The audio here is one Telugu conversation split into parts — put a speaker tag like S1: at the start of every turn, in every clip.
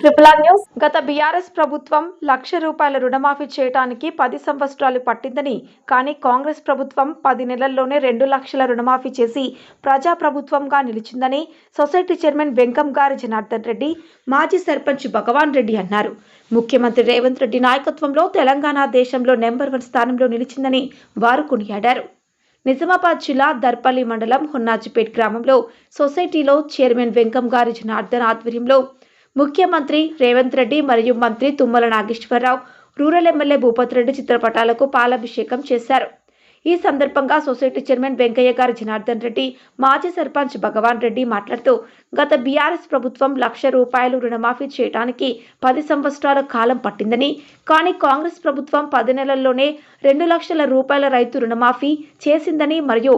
S1: Triple R news. గత బీఆర్ఎస్ ప్రభుత్వం ₹1,00,000 రుణమాఫీ చేయడానికి 10 సంవత్సరాలు పట్టిందని, కానీ కాంగ్రెస్ ప్రభుత్వం 10 నెలల్లోనే 2 లక్షల రుణమాఫీ చేసి ప్రజాప్రభుత్వంగా నిలిచిందని సొసైటీ చైర్మన్ వెంకంగారి జనార్దన్ రెడ్డి, మాజీ సర్పంచ్ భగవాన్ రెడ్డి అన్నారు. ముఖ్యమంత్రి రేవంత్ రెడ్డి నాయకత్వంలో తెలంగాణ దేశంలో నెంబర్ 1 స్థానంలో నిలిచిందని వారు కొనియాడారు. నిజామాబాద్ జిల్లా దర్పల్లి మండలం హొన్నాజిపేట్ గ్రామంలో సొసైటీలో చైర్మన్ వెంకంగారి జనార్దన్ ఆధ్వర్యంలో ముఖ్యమంత్రి రేవంత్ రెడ్డి మరియు మంత్రి తుమ్మల నాగేశ్వరరావు, రూరల్ ఎమ్మెల్యే భూపతి రెడ్డి చిత్రపటాలకు పాలాభిషేకం చేశారు. ఈ సందర్భంగా సొసైటీ చైర్మన్ వెంకయ్య గారి జనార్దన్ రెడ్డి, మాజీ సర్పంచ్ భగవాన్ రెడ్డి మాట్లాడుతూ, గత బీఆర్ఎస్ ప్రభుత్వం ₹1,00,000 రుణమాఫీ చేయడానికి 10 సంవత్సరాల కాలం పట్టిందని, కానీ కాంగ్రెస్ ప్రభుత్వం 10 నెలల్లోనే ₹2 లక్షల రైతు రుణమాఫీ చేసిందని మరియు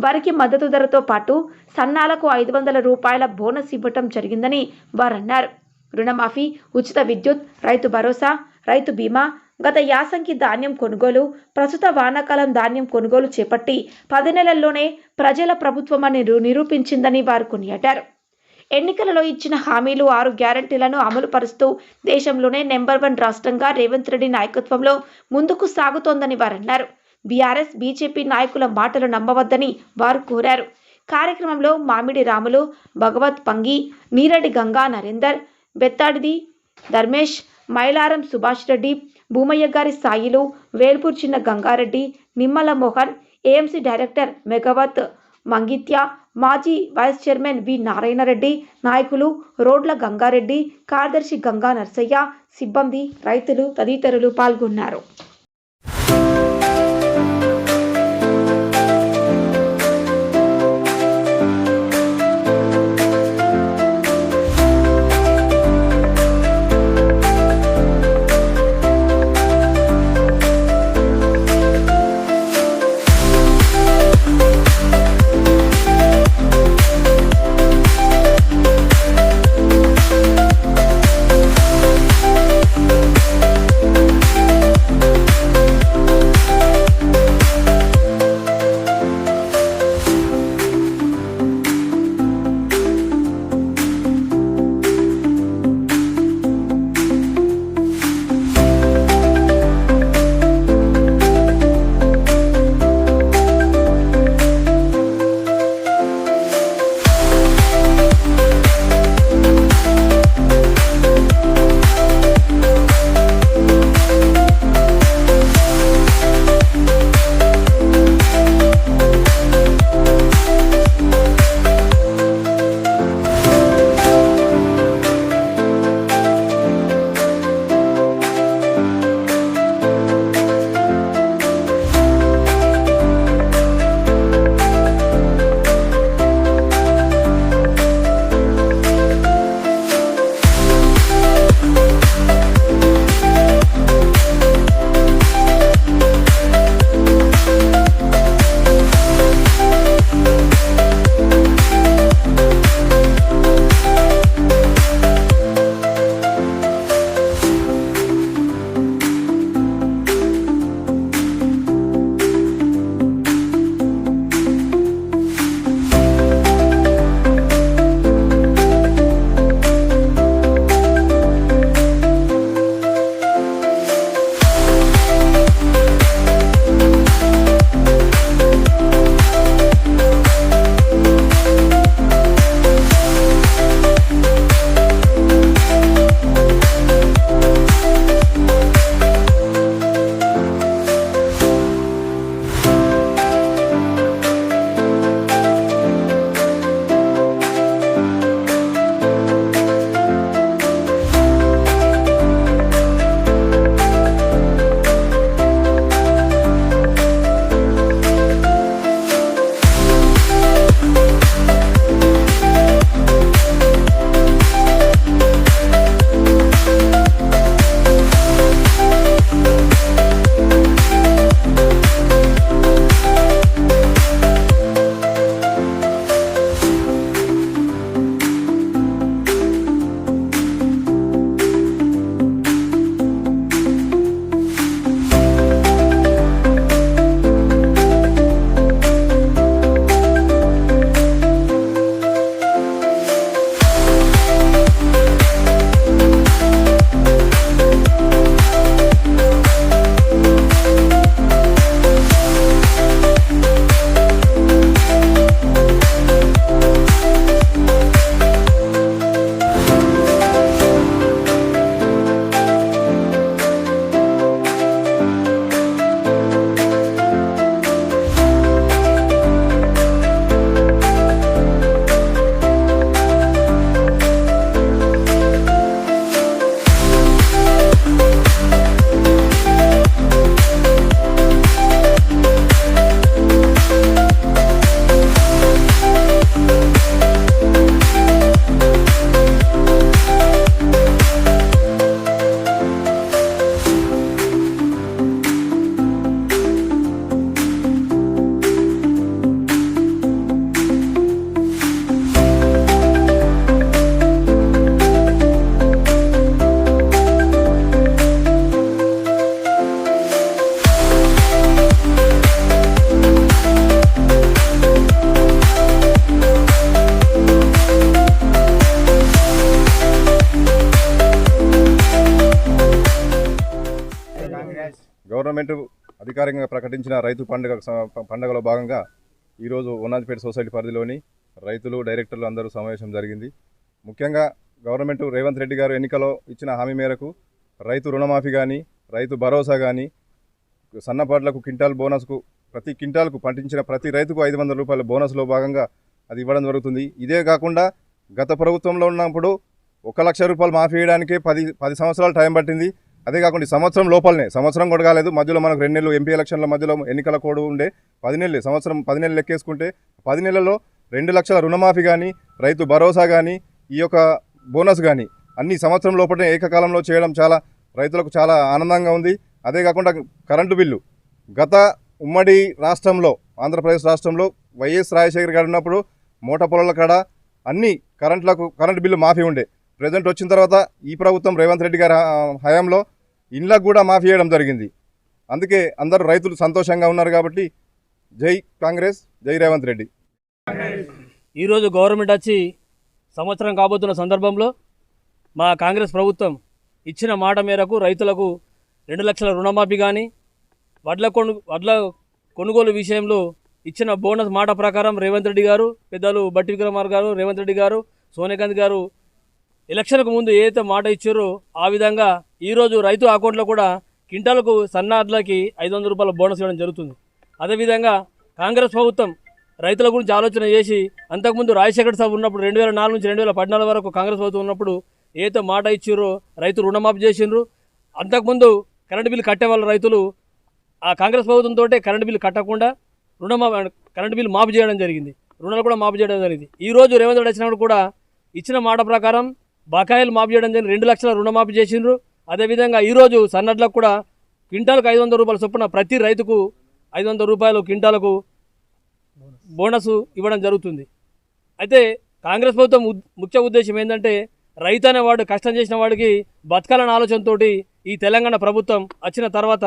S1: వారికి మద్దతు ధరతో పాటు సన్నాలకు ₹500 బోనస్ ఇవ్వటం జరిగిందని వారన్నారు. రుణమాఫీ, ఉచిత విద్యుత్, రైతు భరోసా, రైతు బీమా, గత యాసంగి ధాన్యం కొనుగోలు, ప్రస్తుత వానాకాలం ధాన్యం కొనుగోలు చేపట్టి 10 నెలల్లోనే ప్రజల ప్రభుత్వమని నిరూపించిందని వారు కొనియాడారు. ఎన్నికలలో ఇచ్చిన హామీలు 6 గ్యారంటీలను అమలు పరుస్తూ దేశంలోనే నెంబర్ 1 రాష్ట్రంగా రేవంత్ రెడ్డి నాయకత్వంలో ముందుకు సాగుతోందని వారన్నారు. బీఆర్ఎస్, బీజేపీ నాయకుల మాటలు నమ్మవద్దని వారు కోరారు. కార్యక్రమంలో మామిడి రాములు, భగవత్ పంగి, నీరడి గంగా నరేందర్, బెత్తాడిది ధర్మేష్, మైలారం సుభాష్ రెడ్డి, భూమయ్య గారి సాయిలు, వేల్పూర్ చిన్న గంగారెడ్డి, నిమ్మల మోహన్, ఏఎంసీ డైరెక్టర్ మెగావత్ మంగిత్య, మాజీ వైస్ చైర్మన్ వి నారాయణరెడ్డి, నాయకులు రోడ్ల గంగారెడ్డి, కార్యదర్శి గంగా నర్సయ్య, సిబ్బంది, రైతులు తదితరులు పాల్గొన్నారు.
S2: గవర్నమెంట్ అధికారికంగా ప్రకటించిన రైతు పండుగలో భాగంగా ఈరోజు వనాజ్పేట సొసైటీ పరిధిలోని రైతులు డైరెక్టర్లు అందరూ సమావేశం జరిగింది. ముఖ్యంగా గవర్నమెంట్ రేవంత్ రెడ్డి గారు ఎన్నికలో ఇచ్చిన హామీ మేరకు రైతు రుణమాఫీ కానీ, రైతు భరోసా కానీ, సన్నపాట్లకు క్వింటాల్ బోనస్కు ప్రతి క్వింటాల్కు పండించిన ప్రతి రైతుకు 500 రూపాయల బోనస్లో భాగంగా అది ఇవ్వడం జరుగుతుంది. ఇదే కాకుండా గత ప్రభుత్వంలో ఉన్నప్పుడు 1 లక్ష రూపాయలు మాఫీ చేయడానికే 10 సంవత్సరాలు టైం పట్టింది. అదే కాకుండా ఈ సంవత్సరం లోపలనే, సంవత్సరం కూడా కాలేదు, మధ్యలో మనకు 2 నెలలు ఎంపీ ఎలక్షన్ల మధ్యలో ఎన్నికల కోడ్ ఉండే 10 నెలలే, సంవత్సరం 10 నెలలు లెక్కేసుకుంటే 10 నెలల్లో 2 లక్షల రుణమాఫీ కానీ, రైతు భరోసా కానీ, ఈ యొక్క బోనస్ కానీ అన్ని సంవత్సరం లోపలనే ఏకకాలంలో చేయడం రైతులకు చాలా ఆనందంగా ఉంది. అదే కాకుండా కరెంటు బిల్లు గత ఉమ్మడి రాష్ట్రంలో, ఆంధ్రప్రదేశ్ రాష్ట్రంలో వైఎస్ రాజశేఖర్ గారు ఉన్నప్పుడు మోటార్ పొలాల కాడ అన్ని కరెంటు బిల్లు మాఫీ ఉండే. ప్రజెంట్ వచ్చిన తర్వాత ఈ ప్రభుత్వం రేవంత్ రెడ్డి గారి హయాంలో ఇండ్లకు కూడా మాఫీ చేయడం జరిగింది. అందుకే అందరూ రైతులు సంతోషంగా ఉన్నారు. కాబట్టి జై కాంగ్రెస్, జై రేవంత్ రెడ్డి.
S3: ఈరోజు గవర్నమెంట్ వచ్చి సంవత్సరం కాబోతున్న సందర్భంలో మా కాంగ్రెస్ ప్రభుత్వం ఇచ్చిన మాట మేరకు రైతులకు 2 లక్షల రుణమాఫీ కానీ, వడ్ల కొనుగోలు విషయంలో ఇచ్చిన బోనస్ మాట ప్రకారం రేవంత్ రెడ్డి గారు, పెద్దలు బట్టి విక్రమార్క గారు, రేవంత్ రెడ్డి గారు, సోనియా గాంధీ గారు ఎలక్షన్కు ముందు ఏదైతే మాట ఇచ్చారో ఆ విధంగా ఈరోజు రైతు అకౌంట్లో కూడా క్వింటాలకు సన్నాడ్లకి 500 రూపాయల బోనస్ ఇవ్వడం జరుగుతుంది. అదేవిధంగా కాంగ్రెస్ ప్రభుత్వం రైతుల గురించి ఆలోచన చేసి అంతకుముందు రాజశేఖర్ సాబ్ ఉన్నప్పుడు 2004 నుంచి 2014 వరకు కాంగ్రెస్ ప్రభుత్వం ఉన్నప్పుడు ఏదైతే మాట ఇచ్చారో రైతు రుణమాఫీ చేసిండ్రు. అంతకుముందు కరెంటు బిల్లు కట్టేవాళ్ళ రైతులు ఆ కాంగ్రెస్ ప్రభుత్వంతో కరెంటు బిల్లు కట్టకుండా కరెంటు బిల్లు మాఫీ చేయడం జరిగింది, రుణాలు కూడా మాఫీ చేయడం జరిగింది. ఈరోజు రేవంత్ రెడ్డి వచ్చినప్పుడు కూడా ఇచ్చిన మాట ప్రకారం బకాయిలు మాఫీ చేయడం జరిగింది, 2 లక్షల రుణమాఫీ చేసిండ్రు. అదేవిధంగా ఈరోజు సన్నడ్లకు కూడా క్వింటాలకు 500 రూపాయల చొప్పున ప్రతి రైతుకు 500 రూపాయలు క్వింటాలకు బోనస్ ఇవ్వడం జరుగుతుంది. అయితే కాంగ్రెస్ ప్రభుత్వం ముఖ్య ఉద్దేశం ఏంటంటే రైతు అనేవాడు కష్టం చేసిన వాడికి బతకాలన్న ఆలోచనతో ఈ తెలంగాణ ప్రభుత్వం వచ్చిన తర్వాత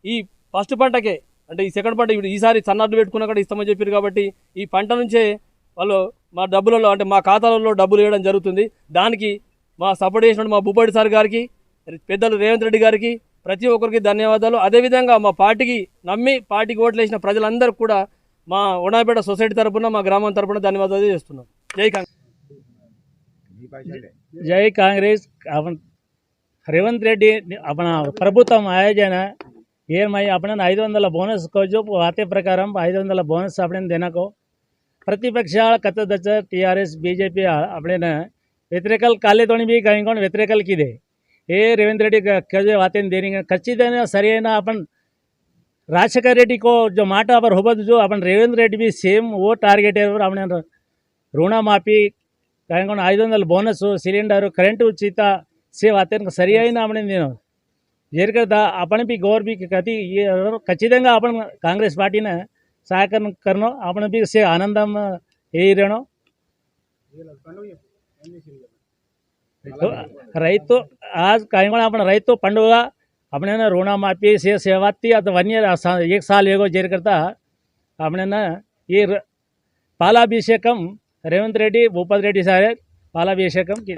S3: ఈ ఫస్ట్ పంటకే, అంటే ఈ సెకండ్ పంట ఈసారి సన్నడ్లు పెట్టుకున్నా కూడా ఇస్తామని చెప్పారు. కాబట్టి ఈ పంట నుంచే వాళ్ళు మా డబ్బులలో, అంటే మా ఖాతాలలో డబ్బులు వేయడం జరుగుతుంది. దానికి మా సపోర్ట్ చేసిన మా భూపతి సార్ గారికి, పెద్దలు రేవంత్ రెడ్డి గారికి ప్రతి ఒక్కరికి ధన్యవాదాలు. అదేవిధంగా మా పార్టీకి నమ్మి పార్టీకి ఓట్లు వేసిన ప్రజలందరికీ కూడా మా వనాజ్పేట సొసైటీ తరపున, మా గ్రామం తరపున ధన్యవాదాలు చేస్తున్నాం. జై కాంగ్రెస్.
S4: जय कांग्रेस। अपन रेवंत रेड्डी अपना प्रभुत्व आयोजन ये मैं अपने 500 बोनस को जो वाते प्रकार 500 बोनस अपने देना को प्रतिपक्ष कत्तदच टीआरएस बीजेपी अपने व्यतिरेकल काले तो भी कहीं कौन व्यतिरेकल की दे ये रेवंत रेड्डी जो वाते देने खचित सर अपन राजशेखर रेड्डी को जो माट पर होबद जो अपन रेवंत रेड्डी भी सेम वो टारगेट है अपने ऋण माफी कहीं 500 बोनस सिलेंडर करेंट उचित सेव आते सरी अपने నేను జరగదా अपने भी गौर भी कति ये ఖచ్చితంగా अपन कांग्रेस पार्टी ने सहकार करनो अपन भी से आनंदम ये रहनो రైతు आज कहीं अपन రైతు పండుగ अपने ऋण माफी से सेवाती अथवा 1 साल एगो जेर करता अपने ये पालाभिषेकम रेवंत रेड्डी भूपत रेड्डी साहब पालाभिषेकम की